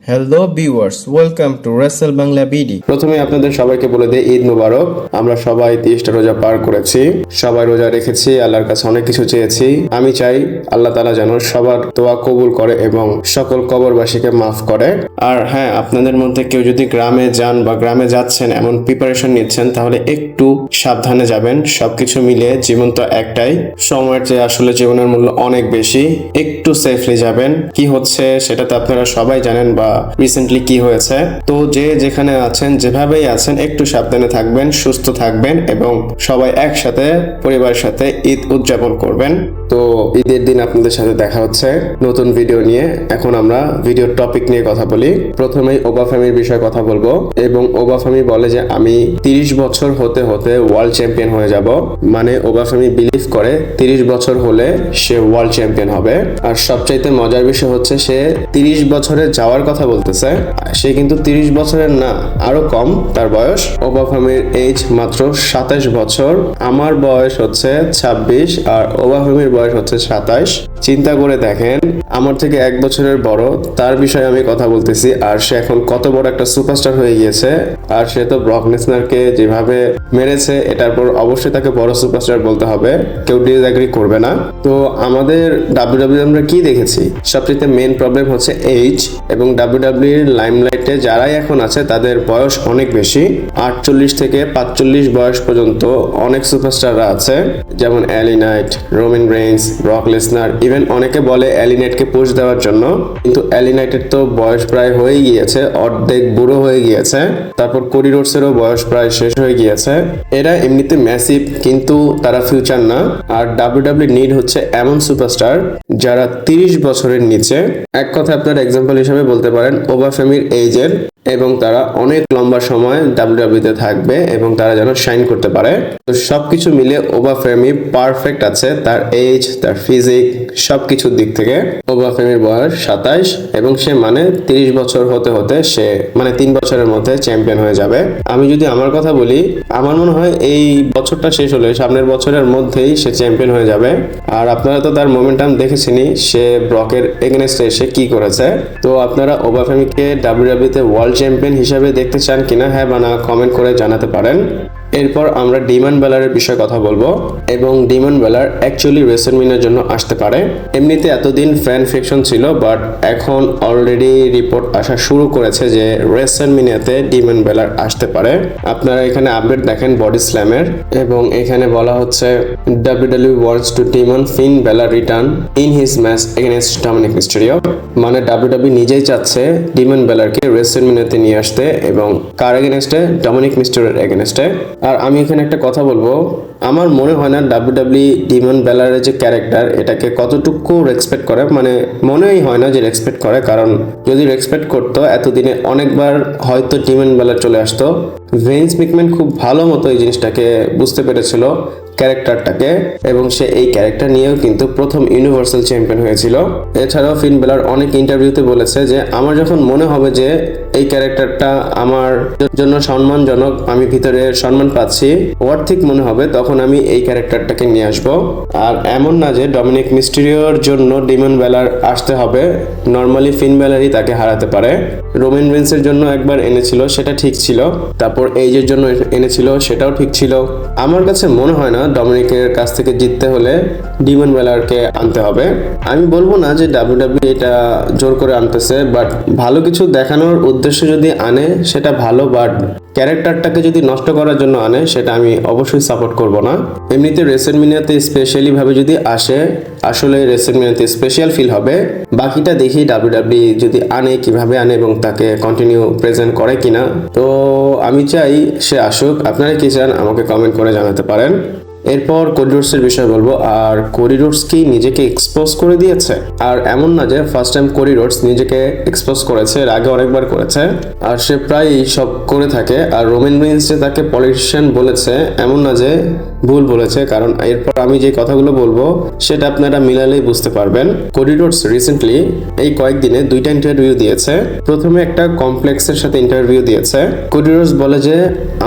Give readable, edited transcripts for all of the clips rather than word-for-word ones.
Hello viewers, welcome to Russell Bangla BD. প্রথমে আপনাদের সবাইকে বলে দেই ঈদ মুবারক। আমরা সবাই 30টা রোজা পার করেছি, সবাই রোজা রেখেছি, আল্লাহর কাছে অনেক কিছু চেয়েছি। আমি চাই আল্লাহ তাআলা যেন সবার দোয়া কবুল করে এবং সকল কবরবাসীকে মাফ করে। আর হ্যাঁ, আপনাদের মধ্যে কেউ যদি গ্রামে যান বা গ্রামে যাচ্ছেন এমন প্রিপারেশন নিচ্ছেন তাহলে একটু সাবধানে যাবেন। সবকিছু মিলিয়ে জীবন তো একটাই, সময়ের চেয়ে আসলে জীবনের মূল্য অনেক বেশি। একটু সেফলি যাবেন। কি হচ্ছে সেটা তো আপনারা সবাই জানেন বা রিসেন্টলি কি হয়েছে। তো যে যেখানে আছেন, যেভাবেই আছেন, একটু সাবধানে থাকবেন, সুস্থ থাকবেন এবং সবাই একসাথে পরিবারের সাথে ঈদ উদযাপন করবেন। তো ঈদের দিন আপনাদের সাথে দেখা হচ্ছে নতুন ভিডিও নিয়ে। এখন আমরা ভিডিওর টপিক নিয়ে কথা বলি। প্রথমেই ওবাফেমির বিষয়ে কথা বলবো এবং ওবাফেমি বলে যে আমি 30 বছর হতে হতে ওয়ার্ল্ড চ্যাম্পিয়ন হয়ে যাব। মানে ওবাফেমি বিলিভ করে 30 বছর হলে সে ওয়ার্ল্ড চ্যাম্পিয়ন হবে। আর সবচাইতে মজার বিষয় হচ্ছে সে 30 বছরে যাওয়ার কথা বলতেছে। সে কিন্তু 30 বছরের না, আরো কম তার বয়স। ওবাফেমির এজ মাত্র 27 বছর। আমার বয়স হচ্ছে 26 আর ওবাফেমির বয়স হচ্ছে 27। চিন্তা করে দেখেন, আমার থেকে 1 বছরের বড়, তার বিষয়ে আমি কথা বলতেছি। আর সে এখন কত বড় একটা সুপারস্টার হয়ে গিয়েছে। আর সে তো ব্রক লেসনারকে যেভাবে মেরেছে, এটার পর অবশ্যই তাকে বড় সুপারস্টার বলতে হবে, কেউ ডিসএগ্রি করবে না। তো আমাদের ডাব্লিউডাব্লিউ আমরা কি দেখেছি, সবচেয়ে মেইন প্রবলেম হচ্ছে এইজ। এবং ডাব্লিউডাব্লিউর লাইমলাইটে যারাই এখন আছে তাদের বয়স অনেক বেশি। 48 থেকে 45 বয়স পর্যন্ত অনেক সুপারস্টাররা আছে, যেমন এলি night, Roman Reigns, Brock Lesnar. Even অনেকে বলে এলি নাইটকে পুশ দেওয়ার জন্য, কিন্তু এলি নাইটের তো বয়স প্রায় হয়ে গিয়েছে, অর্ধেক বুড়ো হয়ে গিয়েছে। তারপর কোডি রোডসেরও বয়স প্রায় শেষ হয়ে গিয়েছে। এরা এমনিতে ম্যাসিভ, কিন্তু তারা ফিউচার না। আর ডাব্লিউডাব্লিউ নিড হচ্ছে এমন সুপারস্টার যারা 30 বছরের নিচে। এক কথা আপনারা এক্সাম্পল হিসেবে বলতে পারেন ওবাফেমির এইজের, এবং তারা অনেক লম্বা সময় ডাব্লিউডাব্লিউতে থাকবে এবং তারা যেন শাইন করতে পারে। তো সবকিছু মিলে ওবাফেমি পারফেক্ট আছে, তার এজ, তার ফিজিক, সবকিছুর দিক থেকে। ওবাফেমির বয়স 27 এবং সে মানে 30 বছর হতে হতে সে মানে 3 বছরের মধ্যে চ্যাম্পিয়ন হয়ে যাবে। আমি যদি আমার কথা বলি, আমার মনে হয় এই বছরটা শেষ হলে সামনের বছরের মধ্যেই সে চ্যাম্পিয়ন হয়ে যাবে। আর আপনারা তো তার মোমেন্টাম দেখেছেনই, সে ব্রকের এগেনস্টে এসে কি করেছে। তো আপনারা ওবাফেমিকে ডাব্লিউডাব্লিউতে ওয়ার্ল্ড চ্যাম্পিয়ন হিসেবে দেখতে চান কিনা, হ্যাঁ বা না কমেন্ট করে জানাতে পারেন। এরপর আমরা ডিমন বেলারের বিষয়ে কথা বলবো এবং ডিমন বেলার অ্যাকচুয়ালি রেসলম্যানিয়ার জন্য আসতে পারে। এমনিতে এতদিন ফ্যান ফিকশন ছিল, বাট এখন অলরেডি রিপোর্ট আসা শুরু করেছে যে রেসলম্যানিয়াতে ডিমন বেলার আসতে পারে। আপনারা এখানে আপডেট দেখেন বডি স্ল্যামের, এবং এখানে বলা হচ্ছে WWE wants to demon Finn Balor return in his match against Dominik Mysterio. মানে ডাব্লিউডাব্লিউ নিজেই চাচ্ছে ডিমন বেলারকে রেসলম্যানিয়াতে নিয়ে আসতে, এবং কার এগেনস্টে? ডমিনিক মিস্টেরিওর এগেনস্টে। আর আমি এখানে একটা কথা বলবো, আমার মনে হয় না ডাব্লিউডাব্লিউ ডিমন বেলারের যে ক্যারেক্টার, এটাকে কতটুকু রেসপেক্ট করে। মানে মনেই হয় না যে রেসপেক্ট করে, কারণ যদি রেসপেক্ট করতো এতদিনে অনেকবার হয়তো ডিমন বেলার চলে আসতো। ভিন্স ম্যাকম্যান খুব ভালো মতো এই জিনিসটাকে বুঝতে পেরেছিল, ক্যারেক্টারটাকে, এবং সে এই ক্যারেক্টার নিয়েও কিন্তু প্রথম ইউনিভার্সাল চ্যাম্পিয়ন হয়েছিল। এছাড়াও ফিন বেলার অনেক ইন্টারভিউতে বলেছে যে আমার যখন মনে হবে যে এই ক্যারেক্টারটা আমার জন্য সম্মানজনক, আমি ভিতরে সম্মান পাচ্ছি, ওয়ার্থিক মনে হবে, তখন আমি এই ক্যারেক্টারটাকে নিয়ে আসবো। আর এমন না যে ডমিনিক মিস্টেরিওর জন্য ডিমন বেলার আসতে হবে, নর্মালি ফিন বেলারই তাকে হারাতে পারে। রোমান রেইন্সের জন্য একবার এনেছিল, সেটা ঠিক ছিল। তারপর এইজের জন্য এনেছিল, সেটাও ঠিক ছিল। আমার কাছে মনে হয় না ডমিনিকের কাছ থেকে জিততে হলে ডিমন বেলারকে আনতে হবে। আমি বলবো না যে ডাব্লিউডাব্লিউ এটা জোর করে আনতেছে, বাট ভালো কিছু দেখানোর উদ্দেশ্যে যদি আনে সেটা ভালো, বাট ক্যারেক্টারটাকে যদি নষ্ট করার জন্য আনে সেটা আমি অবশ্যই সাপোর্ট করব না। এমনিতে রেসলম্যানিয়াতে স্পেশালি ভাবে যদি আসে, আসলে রেসলম্যানিয়াতে স্পেশাল ফিল হবে। বাকিটা দেখি ডাব্লিউডাব্লিউ যদি আনে, কিভাবে আনে এবং তাকে কন্টিনিউ প্রেজেন্ট করে কিনা। তো আমি চাই সে আসুক। আপনারা কি চান আমাকে কমেন্ট করে জানাতে পারেন। এরপর কোডি রোডসের বিষয় বলবো। আর কোডি রোডস কি নিজেকে এক্সপোজ করে দিয়েছে? আর এমন না যে ফার্স্ট টাইম কোডি রোডস নিজেকে এক্সপোজ করেছে, এর আগে অনেকবার করেছে, আর সে প্রায় সব করে থাকে। আর রোমান রেইন্স যে তাকে পলিটিশিয়ান বলেছে, এমন না যে ভুল বলেছে, কারণ এরপর আমি যে কথাগুলো বলবো সেটা আপনারা মিলালেই বুঝতে পারবেন। কোডি রোডস রিসেন্টলি এই কয়েকদিনে 2টা ইন্টারভিউ দিয়েছে। প্রথমে একটা কমপ্লেক্সের সাথে ইন্টারভিউ দিয়েছে। কোডি রোডস বলে যে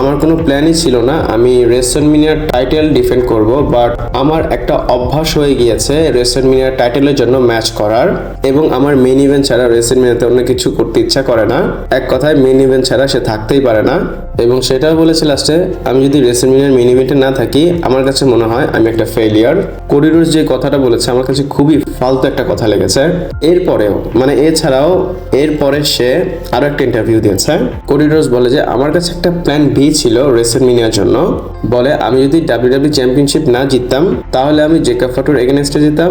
আমার কোনো প্ল্যানই ছিল না, আমি রেসলম্যানিয়ার টাইটেল ডিফেন্ড ডিফেন্ড করব, বাট আমার একটা অভ্যাস হয়ে গিয়েছে রেসলম্যানিয়ার টাইটেলের জন্য ম্যাচ করার, এবং আমার মেইন ইভেন্ট ছাড়া রেসলম্যানিয়াতে অন্য কিছু করতে ইচ্ছা করে না। এক কথায় মেইন ইভেন্ট ছাড়া সে থাকতেই পারে না, এবং সেটাও বলেছে লাস্টে, আমি যদি রেসলম্যানিয়ার মেইন ইভেন্টে না থাকি আমার কাছে মনে হয় আমি একটা ফেলিয়ার। কোডি রোডস যে কথাটা বলেছে আমার কাছে খুবই ফালতু একটা কথা লেগেছে। এরপরেও মানে এছাড়াও এরপরে সে আরো একটা ইন্টারভিউ দিয়েছে। কোডি রোডস বলে যে আমার কাছে একটা প্ল্যান বি ছিল রেসলম্যানিয়ার জন্য। বলে আমি যদি ডাব্লিউডাব্লিউ চ্যাম্পিয়নশিপ না জিততাম তাহলে আমি জেকাব ফাটুর এগেনস্টে যেতাম,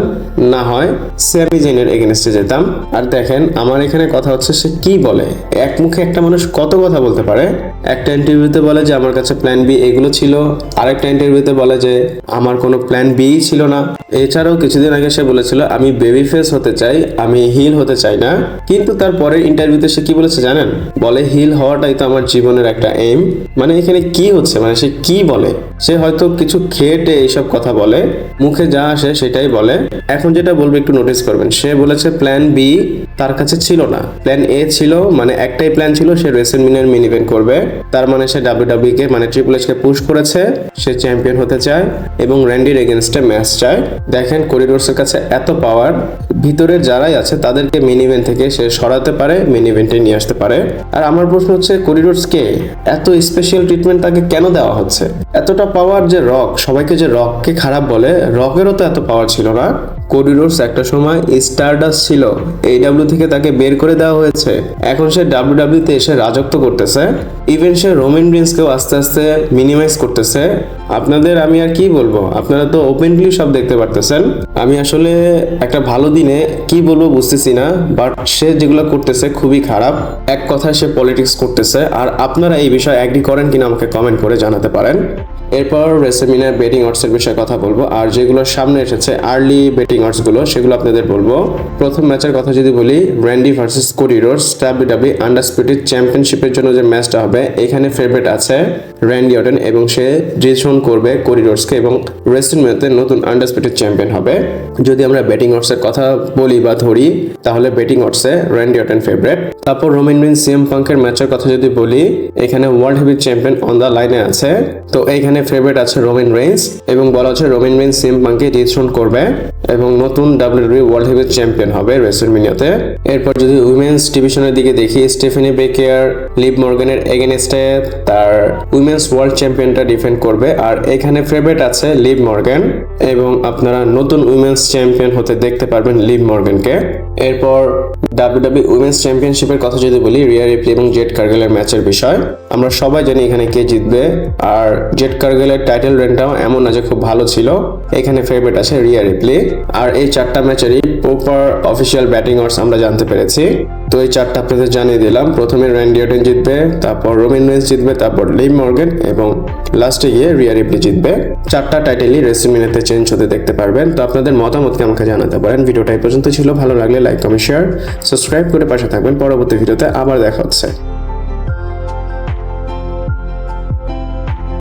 না হয় স্যামি জেনের এগেনস্টে যেতাম। আর দেখেন আমার এখানে কথা হচ্ছে সে কি বলে, এক মুখে একটা মানুষ কত কথা বলতে পারে। একটা ইন্টারভিউতে বলে যে আমার কাছে প্ল্যান বি এগুলো ছিল, আরেকটা ইন্টারভিউতে বলে যে আমার কোনো প্ল্যান বি ছিল না। এছাড়াও কিছুদিন আগে সে বলেছিল আমি বেবি ফেস হতে চাই, আমি হিল হতে চাই না। কিন্তু তারপরে ইন্টারভিউতে সে কি বলেছে জানেন? বলে হিল হওয়াটাই তো আমার জীবনের একটা এইম। মানে এখানে কি হচ্ছে, মানে সে কি বলে? সে হয়তো কিছু খেটে এইসব কথা বলে, মুখে যা আসে সেটাই বলে। এখন যেটা বলবো একটু নোটিস করবেন, সে বলেছে প্ল্যান বি তার কাছে ছিল না, প্ল্যান এ ছিল। মানে একটাই প্ল্যান ছিল, সে রেসলম্যানিয়ার মেইন ইভেন্ট করবে। তার মানে সে ডাব্লিউডাব্লিউ কে মানে ট্রিপল এইচ কে পুশ করেছে, সে চ্যাম্পিয়ন হতে চায় এবং র্যান্ডির এগেনস্টে ম্যাচ চায়। দেখেন কোডি রোডসের কাছে এত পাওয়ার, ভিতরে যারাই আছে তাদেরকে মেইন ইভেন্ট থেকে সে সরাতে পারে, মেইন ইভেন্টে নিয়ে আসতে পারে। আর আমার প্রশ্ন হচ্ছে কোডি রোডস কে এত স্পেশাল ট্রিটমেন্ট তাকে কেন দেওয়া হচ্ছে? এতটা পাওয়ার যে রক, সবাইকে যে রককে খারাপ বলে, রকেরও তো এত পাওয়ার ছিল না। কোডি রোডস একটা সময় স্টারডাস্ট ছিল, AEW থেকে তাকে বের করে দেওয়া হয়েছে, এখন সে WWE তে এসে রাজত্ব করতেছে। ইভেন সে রোমান রিন্সকেও আস্তে আস্তে মিনিমাইজ করতেছে। আপনাদের আমি আর কি বলবো, আপনারা তো ওপেনলি সব দেখতে পারতেছেন। আমি আসলে একটা ভালো দিনে কি বলবো বুঝতেছি না, বাট সে যেগুলো করতেছে খুবই খারাপ। এক কথায় সে পলিটিক্স করতেছে। আর আপনারা এই বিষয়ে এগ্রি করেন কিনা আমাকে কমেন্ট করে জানাতে পারেন। এরপর রেসলম্যানিয়া বেটিং অডসের বিষয়ে কথা বলবো, আর যেগুলো সামনে এসেছে আর্লি বেটিং অডস গুলো সেগুলো আপনাদের বলবো। প্রথম ম্যাচের কথা যদি বলি, Randy versus Cody Rhodes WW undisputed চ্যাম্পিয়নশিপের জন্য যে ম্যাচটা হবে, এখানে ফেভারিট আছে র্যান্ডি অর্টন এবং সে ডিসন করবে কোডি রোডসকে এবং রেসলম্যানিয়াতে নতুন আন্ডারস্পিডিড চ্যাম্পিয়ন হবে। যদি আমরা বেটিং অডসের কথা বলি বা ধরি তাহলে বেটিং অডসে র্যান্ডি অর্টন ফেভারিট। তারপর রোমান রিন্স সিএম পাঙ্কের ম্যাচের কথা যদি বলি, এখানে world heavyweight champion on the লাইনে আছে, তো এইখানে ফেভারিট আছে রোমান রেইন্স এবং বলা হচ্ছে রোমান রেইন্স সিএম পাঙ্ককে ডিথ্রোন করবে এবং নতুন ডাব্লিউডাব্লিউ ওয়ার্ল্ড হেভিওয়েট চ্যাম্পিয়ন হবে রেসলম্যানিয়াতে। এরপর যদি উইমেন্স ডিভিশনের দিকে দেখি, স্টেফানি বেকার লিভ মর্গানের এগেনস্টে তার উইমেন্স ওয়ার্ল্ড চ্যাম্পিয়নটা ডিফেন্ড করবে, আর এখানে ফেভারিট আছে লিভ মর্গান এবং আপনারা নতুন উইমেন্স চ্যাম্পিয়ন হতে দেখতে পারবেন লিভ মর্গানকে। এরপর ডাব্লিউডাব্লিউ উইমেন্স চ্যাম্পিয়নশিপের কথা যদি বলি, রিয়া রিপ্লি এবং জেড কার্গেলের ম্যাচের বিষয়, আমরা সবাই জানি এখানে কে জিতবে। আর জেড কার্গেলের টাইটেল রেনটাও এমন না যে খুব ভালো ছিল, এখানে ফেভারিট আছে রিয়া রিপ্লি। আর এই চারটা ম্যাচেরই প্রপার অফিসিয়াল ব্যাটিং অডস আমরা জানতে পেরেছি, তো এই চারটা আপনাদের জানিয়ে দিলাম। প্রথমে র্যান্ডি অর্টন জিতবে, তারপর রোমান রেইন্স জিতবে, তারপর লিভ মর্গান এবং লাস্টে গিয়ে রিয়া রিপ্লি জিতবে। চারটা টাইটেলই রেসলম্যানিয়াতে চেঞ্জ হতে দেখতে পারবেন। তো আপনাদের মতামতকে আমাকে জানাতে পারেন। ভিডিওটা এই পর্যন্ত ছিল, ভালো লাগলে লাইক কমেন্ট শেয়ার সাবস্ক্রাইব করে পাশে থাকবেন। পরবর্তী ভিডিওতে আবার দেখা হচ্ছে।